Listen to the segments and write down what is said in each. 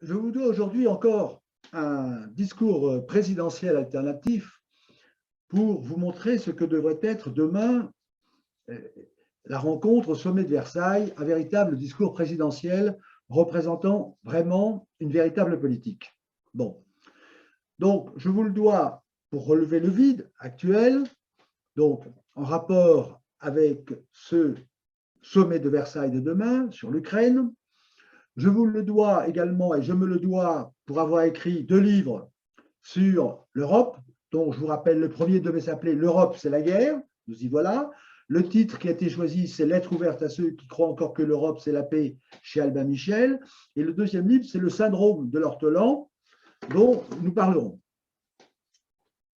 je vous dois aujourd'hui encore un discours présidentiel alternatif pour vous montrer ce que devrait être demain la rencontre au sommet de Versailles, un véritable discours présidentiel représentant vraiment une véritable politique. Bon, donc je vous le dois pour relever le vide actuel, donc en rapport avec ce sommet de Versailles de demain sur l'Ukraine. Je vous le dois également, et je me le dois pour avoir écrit 2 livres sur l'Europe, dont je vous rappelle, le premier devait s'appeler L'Europe, c'est la guerre. Nous y voilà. Le titre qui a été choisi, c'est Lettre ouverte à ceux qui croient encore que l'Europe, c'est la paix, chez Albin Michel. Et le deuxième livre, c'est Le syndrome de l'ortolan, dont nous parlerons.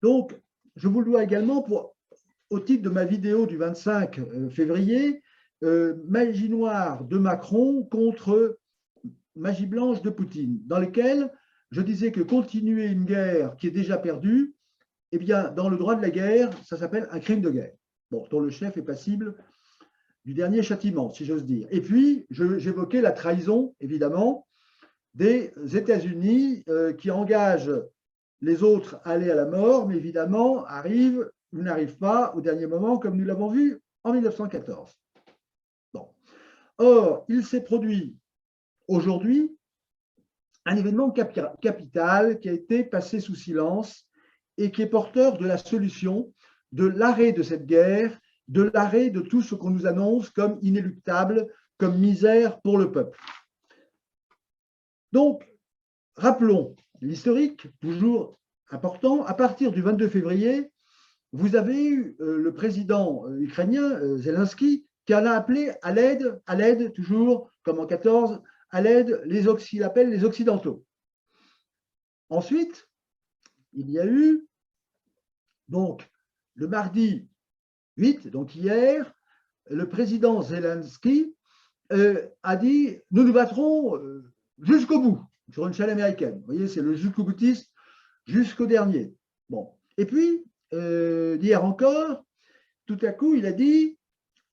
Donc, je vous le dois également au titre de ma vidéo du 25 février, Magie noire de Macron contre Magie blanche de Poutine, dans lequel je disais que continuer une guerre qui est déjà perdue, eh bien, dans le droit de la guerre, ça s'appelle un crime de guerre, bon, dont le chef est passible du dernier châtiment, si j'ose dire. Et puis, j'évoquais la trahison, évidemment, des États-Unis qui engagent les autres à aller à la mort, mais évidemment, arrivent ou n'arrivent pas au dernier moment, comme nous l'avons vu en 1914. Bon. Or, il s'est produit aujourd'hui un événement capital qui a été passé sous silence et qui est porteur de la solution, de l'arrêt de cette guerre, de l'arrêt de tout ce qu'on nous annonce comme inéluctable, comme misère pour le peuple. Donc, rappelons l'historique, toujours important. À partir du 22 février, vous avez eu le président ukrainien, Zelensky, qui en a appelé à l'aide, toujours comme en 14, à l'aide, il appelle les Occidentaux. Ensuite, il y a eu, donc, le mardi 8, donc hier, le président Zelensky a dit « Nous nous battrons jusqu'au bout », sur une chaîne américaine. Vous voyez, c'est le jusqu'au boutiste, jusqu'au dernier. Bon. Et puis, d'hier encore, tout à coup, il a dit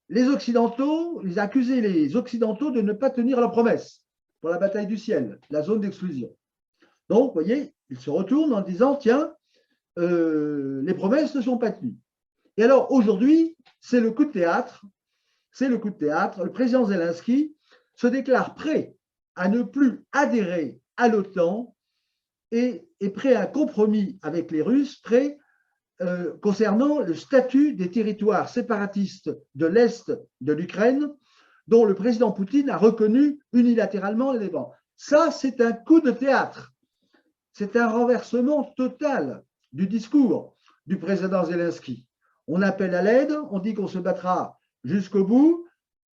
les Occidentaux, il a accusé les Occidentaux de ne pas tenir leurs promesses pour la bataille du ciel, la zone d'exclusion. Donc, vous voyez, il se retourne en disant tiens, les promesses ne sont pas tenues. Et alors, aujourd'hui, c'est le coup de théâtre. C'est le coup de théâtre. Le président Zelensky se déclare prêt à ne plus adhérer à l'OTAN et est prêt à un compromis avec les Russes, prêt concernant le statut des territoires séparatistes de l'Est de l'Ukraine, dont le président Poutine a reconnu unilatéralement les dépendants. Ça, c'est un coup de théâtre. C'est un renversement total du discours du président Zelensky. On appelle à l'aide, on dit qu'on se battra jusqu'au bout,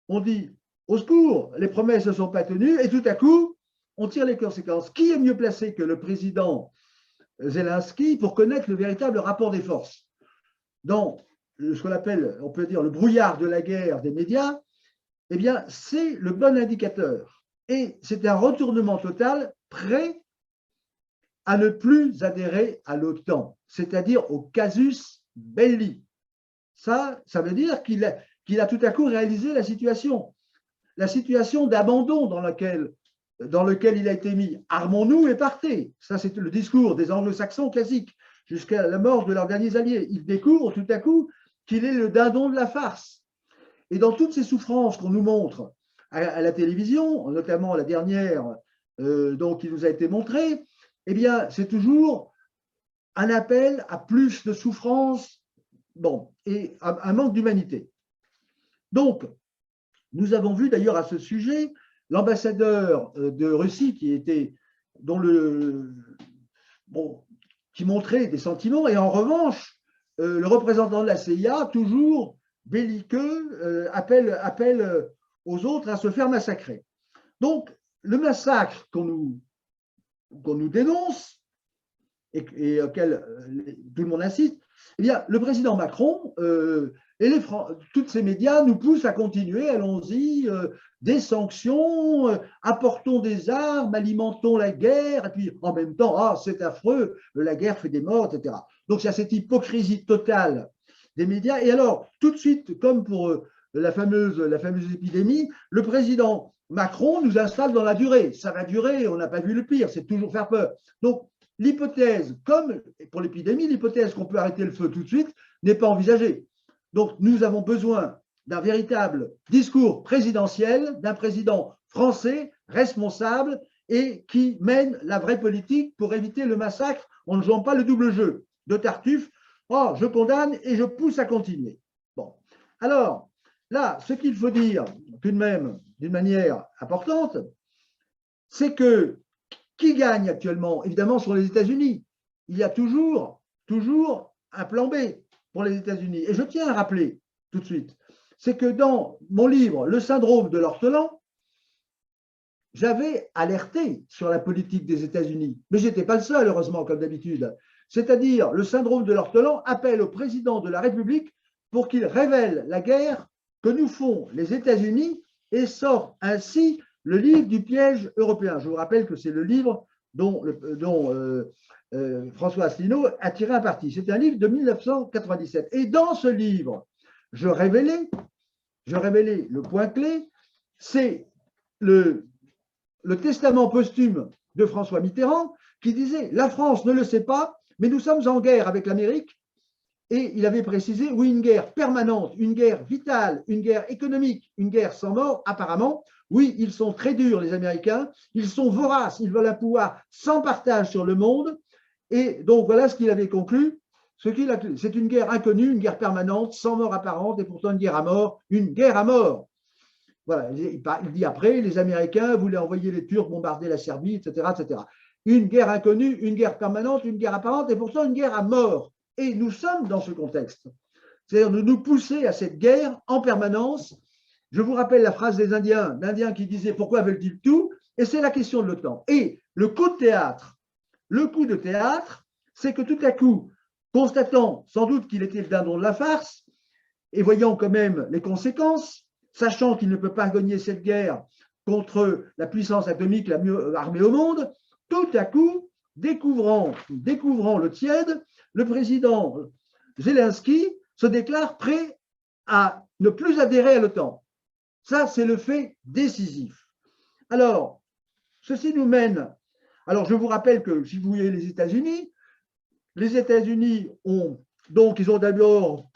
on dit au secours, les promesses ne sont pas tenues, et tout à coup, on tire les conséquences. Qui est mieux placé que le président Zelensky pour connaître le véritable rapport des forces? Dans ce qu'on appelle, on peut dire, le brouillard de la guerre des médias, eh bien, c'est le bon indicateur. Et c'est un retournement total prêt à ne plus adhérer à l'OTAN, c'est-à-dire au casus belli. Ça veut dire qu'il a tout à coup réalisé la situation d'abandon dans lequel il a été mis. Armons-nous et partez. Ça, c'est le discours des anglo-saxons classiques, jusqu'à la mort de leurs derniers alliés. Ils découvrent tout à coup qu'il est le dindon de la farce. Et dans toutes ces souffrances qu'on nous montre à la télévision, notamment la dernière qui nous a été montrée, eh bien, c'est toujours un appel à plus de souffrance, et un manque d'humanité. Donc, nous avons vu d'ailleurs à ce sujet l'ambassadeur de Russie qui montrait des sentiments, et en revanche, le représentant de la CIA, toujours belliqueux, appelle aux autres à se faire massacrer. Donc, le massacre qu'on nous dénonce, et auquel tout le monde insiste, eh bien, le président Macron et tous ces médias nous poussent à continuer, allons-y, des sanctions, apportons des armes, alimentons la guerre, et puis en même temps, c'est affreux, la guerre fait des morts, etc. Donc, il y a cette hypocrisie totale des médias. Et alors, tout de suite, comme pour la fameuse épidémie, le président Macron nous installe dans la durée. Ça va durer, on n'a pas vu le pire, c'est toujours faire peur. Donc, l'hypothèse, comme pour l'épidémie, l'hypothèse qu'on peut arrêter le feu tout de suite n'est pas envisagée. Donc, nous avons besoin d'un véritable discours présidentiel, d'un président français responsable et qui mène la vraie politique pour éviter le massacre en ne jouant pas le double jeu de Tartuffe. Oh, je condamne et je pousse à continuer. Bon. Alors, là, ce qu'il faut dire tout de même d'une manière importante, c'est que qui gagne actuellement? Évidemment, sont les États-Unis. Il y a toujours un plan B pour les États-Unis. Et je tiens à rappeler tout de suite, c'est que dans mon livre, Le syndrome de l'ortolan, j'avais alerté sur la politique des États-Unis. Mais je n'étais pas le seul, heureusement, comme d'habitude. C'est-à-dire, le syndrome de l'ortolan appelle au président de la République pour qu'il révèle la guerre que nous font les États-Unis et sort ainsi le livre du piège européen. Je vous rappelle que c'est le livre dont François Asselineau a tiré un parti. C'est un livre de 1997. Et dans ce livre, je révélais le point clé, c'est le testament posthume de François Mitterrand qui disait « La France ne le sait pas, mais nous sommes en guerre avec l'Amérique ». Et il avait précisé « Oui, une guerre permanente, une guerre vitale, une guerre économique, une guerre sans mort, apparemment. Oui, ils sont très durs, les Américains. Ils sont voraces, ils veulent un pouvoir sans partage sur le monde. » Et donc, voilà ce qu'il avait conclu. C'est une guerre inconnue, une guerre permanente, sans mort apparente, et pourtant une guerre à mort, une guerre à mort. Voilà, il dit après, les Américains voulaient envoyer les Turcs bombarder la Serbie, etc., etc. Une guerre inconnue, une guerre permanente, une guerre apparente, et pourtant une guerre à mort. Et nous sommes dans ce contexte. C'est-à-dire de nous pousser à cette guerre en permanence. Je vous rappelle la phrase des Indiens, l'Indien qui disait « Pourquoi veulent-ils tout ?» Et c'est la question de l'OTAN. Et le coup de théâtre, c'est que tout à coup, constatant sans doute qu'il était le dindon de la farce, et voyant quand même les conséquences, sachant qu'il ne peut pas gagner cette guerre contre la puissance atomique la mieux armée au monde, tout à coup, découvrant le tiède, le président Zelensky se déclare prêt à ne plus adhérer à l'OTAN. Ça, c'est le fait décisif. Alors, ceci nous mène. Alors, je vous rappelle que si vous voyez les États-Unis ont d'abord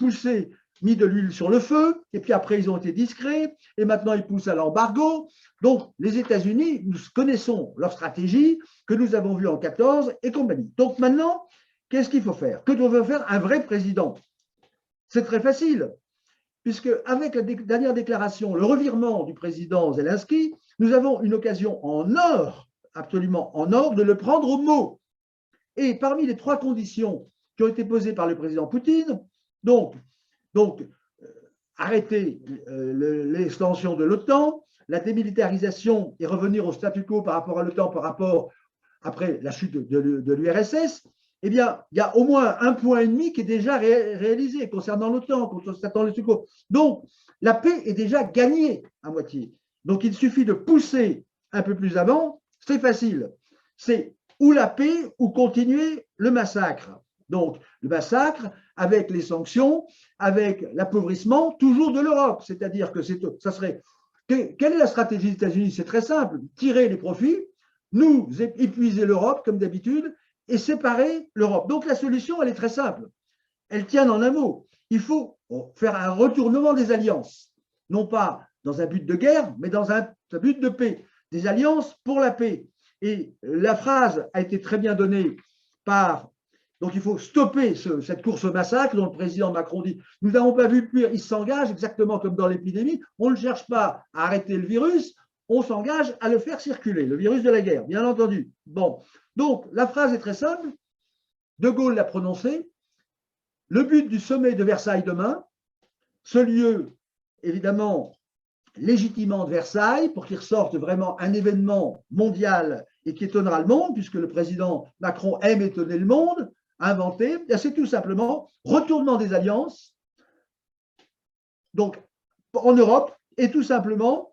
mis de l'huile sur le feu, et puis après ils ont été discrets, et maintenant ils poussent à l'embargo. Donc les États-Unis, nous connaissons leur stratégie que nous avons vue en 14 et compagnie. Donc maintenant, qu'est-ce qu'il faut faire? Que doit faire un vrai président? C'est très facile, puisque avec la dernière déclaration, le revirement du président Zelensky, nous avons une occasion en or, absolument en or, de le prendre au mot. Et parmi les 3 conditions qui ont été posées par le président Poutine, donc arrêter l'extension de l'OTAN, la démilitarisation et revenir au statu quo par rapport à l'OTAN, après la chute de l'URSS, eh bien, il y a au moins 1,5 point qui est déjà réalisé concernant l'OTAN, concernant le statu quo. Donc, la paix est déjà gagnée à moitié. Donc, il suffit de pousser un peu plus avant, c'est facile. C'est ou la paix ou continuer le massacre. Donc, le massacre avec les sanctions, avec l'appauvrissement toujours de l'Europe. C'est-à-dire que ça serait… Quelle est la stratégie des États-Unis? C'est très simple, tirer les profits, nous épuiser l'Europe comme d'habitude et séparer l'Europe. Donc, la solution, elle est très simple. Elle tient en un mot. Il faut faire un retournement des alliances, non pas dans un but de guerre, mais dans un but de paix. Des alliances pour la paix. Et la phrase a été très bien donnée par… Donc, il faut stopper cette course au massacre dont le président Macron dit « Nous n'avons pas vu le pire, il s'engage exactement comme dans l'épidémie. On ne cherche pas à arrêter le virus, on s'engage à le faire circuler, le virus de la guerre, bien entendu. » Bon, donc la phrase est très simple. De Gaulle l'a prononcée. Le but du sommet de Versailles demain, ce lieu, évidemment, légitimement de Versailles, pour qu'il ressorte vraiment un événement mondial et qui étonnera le monde, puisque le président Macron aime étonner le monde, inventé, c'est tout simplement retournement des alliances, donc en Europe, et tout simplement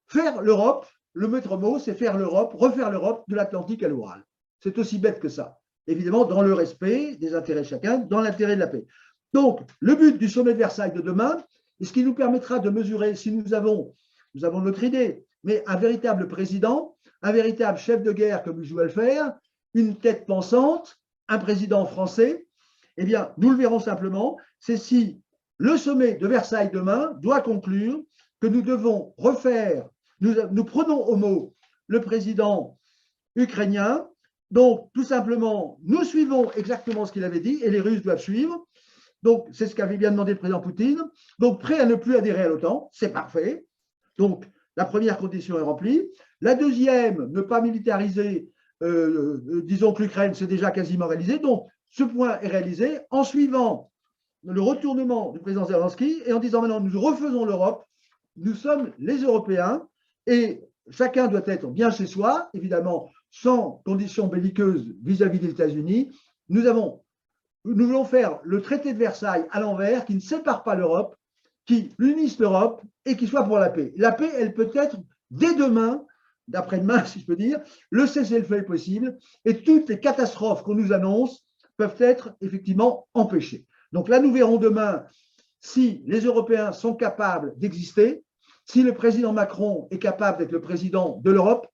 faire l'Europe, le maître mot, c'est faire l'Europe, refaire l'Europe de l'Atlantique à l'Oural. C'est aussi bête que ça. Évidemment, dans le respect des intérêts de chacun, dans l'intérêt de la paix. Donc, le but du sommet de Versailles de demain, et ce qui nous permettra de mesurer si nous avons notre idée, mais un véritable président, un véritable chef de guerre comme il joue à le faire, une tête pensante, un président français. Eh bien, nous le verrons simplement, c'est si le sommet de Versailles demain doit conclure que nous devons refaire, nous prenons au mot le président ukrainien. Donc, tout simplement, nous suivons exactement ce qu'il avait dit et les Russes doivent suivre. Donc, c'est ce qu'avait bien demandé le président Poutine. Donc, prêt à ne plus adhérer à l'OTAN, c'est parfait. Donc, la première condition est remplie. La deuxième, ne pas militariser, disons que l'Ukraine, c'est déjà quasiment réalisé. Donc, ce point est réalisé en suivant le retournement du président Zelensky et en disant maintenant, nous refaisons l'Europe, nous sommes les Européens et chacun doit être bien chez soi, évidemment, sans conditions belliqueuses vis-à-vis des États-Unis. Nous voulons faire le traité de Versailles à l'envers, qui ne sépare pas l'Europe, qui unisse l'Europe et qui soit pour la paix. La paix, elle peut être dès demain, d'après-demain, si je peux dire, le cessez-le-feu est possible et toutes les catastrophes qu'on nous annonce peuvent être effectivement empêchées. Donc là, nous verrons demain si les Européens sont capables d'exister, si le président Macron est capable d'être le président de l'Europe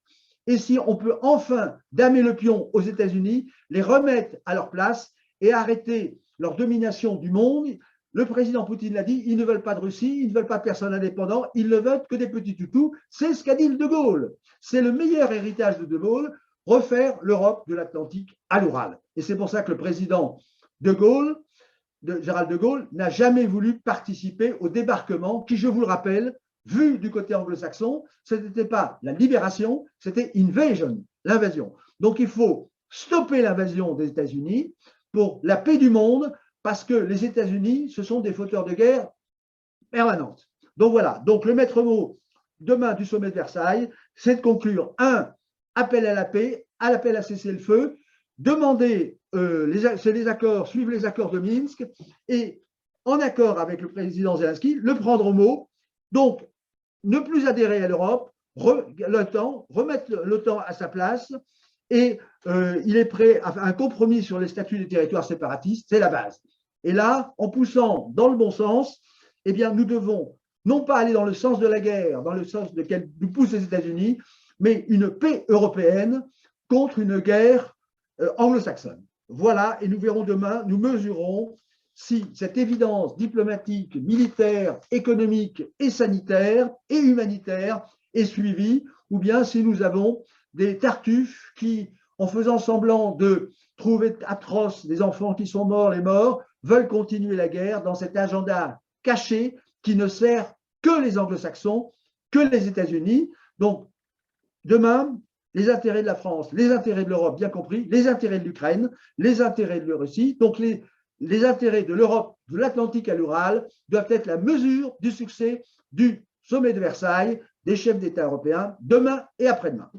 et si on peut enfin damer le pion aux États-Unis, les remettre à leur place et arrêter leur domination du monde. Le président Poutine l'a dit, ils ne veulent pas de Russie, ils ne veulent pas de personne indépendant, ils ne veulent que des petits toutous. C'est ce qu'a dit De Gaulle. C'est le meilleur héritage de Gaulle, refaire l'Europe de l'Atlantique à l'Oural. Et c'est pour ça que le président Gérald de Gaulle, n'a jamais voulu participer au débarquement qui, je vous le rappelle, vu du côté anglo-saxon, ce n'était pas la libération, c'était invasion, l'invasion. Donc il faut stopper l'invasion des États-Unis pour la paix du monde, parce que les États-Unis, ce sont des fauteurs de guerre permanentes. Donc voilà, donc le maître mot demain du sommet de Versailles, c'est de conclure appel à la paix, à l'appel à cesser le feu, demander, c'est les accords, suivre les accords de Minsk et en accord avec le président Zelensky, le prendre au mot. Donc, ne plus adhérer à l'Europe, l'OTAN, remettre l'OTAN à sa place et il est prêt à faire un compromis sur les statuts des territoires séparatistes, c'est la base. Et là, en poussant dans le bon sens, eh bien, nous devons non pas aller dans le sens de la guerre, dans le sens de lequel nous poussent les États-Unis, mais une paix européenne contre une guerre anglo-saxonne. Voilà, et nous verrons demain, nous mesurons si cette évidence diplomatique, militaire, économique et sanitaire et humanitaire est suivie, ou bien si nous avons des tartuffes qui, en faisant semblant de trouver atroce des enfants qui sont morts, les morts, veulent continuer la guerre dans cet agenda caché qui ne sert que les anglo-saxons, que les États-Unis. Donc, demain, les intérêts de la France, les intérêts de l'Europe, bien compris, les intérêts de l'Ukraine, les intérêts de la Russie, donc les intérêts de l'Europe, de l'Atlantique à l'Ural, doivent être la mesure du succès du sommet de Versailles des chefs d'État européens demain et après-demain.